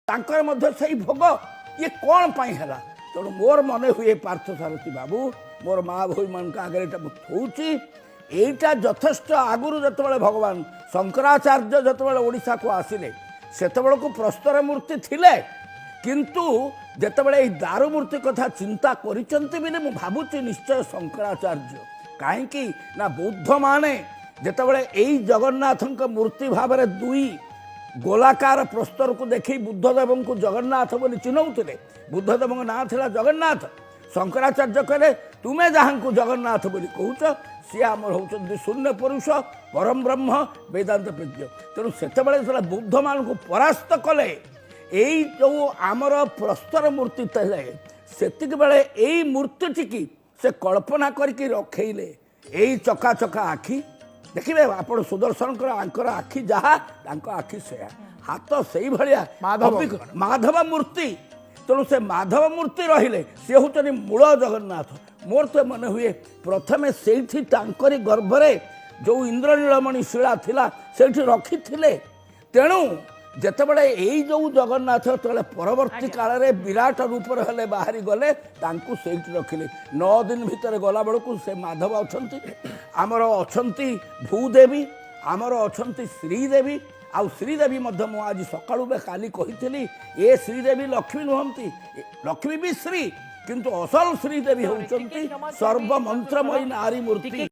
तांकर मध्य सही भोग ये कौन पाई है तेणु मोर मन हुए पार्थसारथी बाबू मोर माँ भाई मान आगे मुझे यहीटा यथेष्ट आगुरी जो भगवान शंकराचार्य जो ओडिशा को आसिले सेतबेल को प्रस्तर मूर्ति थिले किंतु जेतेबेले दारू मूर्ति कथा चिंता करिसंती बिले मु भाबुची निश्चय शंकराचार्य काहेकि ना बौद्ध माने जेतेबेले एई जगन्नाथक मूर्ति भाव में दुई गोलाकार प्रस्तर को देखी बुद्धदेव को जगन्नाथ बोली चिन्हौले बुद्धदेव ना था जगन्नाथ शंकराचार्य कहले तुम्हें जहाँ को जगन्नाथ बोली कहूच सी आमर होती शून्य पुरुष परम ब्रह्म वेदांत प्रज्ञ तेणु से बुद्ध मान को परास्त कले यही जो आमर प्रस्तर मूर्ति थे से बेले यही मूर्ति की से कल्पना करके रखेले यही चका चका आखि देखिए आप सुदर्शन आंकर आखि जहाँ आखि से हाथ से भाया माधव मूर्ति तेणु से माधव मूर्ति रहिले सी हूँ मूल जगन्नाथ मोर तो मन हुए प्रथमे से गर्भरे जो इंद्रनीलमणि शिला थिला से रखी तेणु जेतेबेले यही जो जगन्नाथ तेरे परवर्ती काल में विराट रूप हेले बाहरी गले से रखिले 9 दिन भितर गला बेलू से माधव अच्छा आमर अच्छा भूदेवी आमर अच्छा श्रीदेवी आउ श्रीदेवी आज सकाळु काली कही ये श्रीदेवी लक्ष्मी नुहंती लक्ष्मी भी श्री किंतु असल श्रीदेवी होती सर्वमंत्रमयी नारी मूर्ति।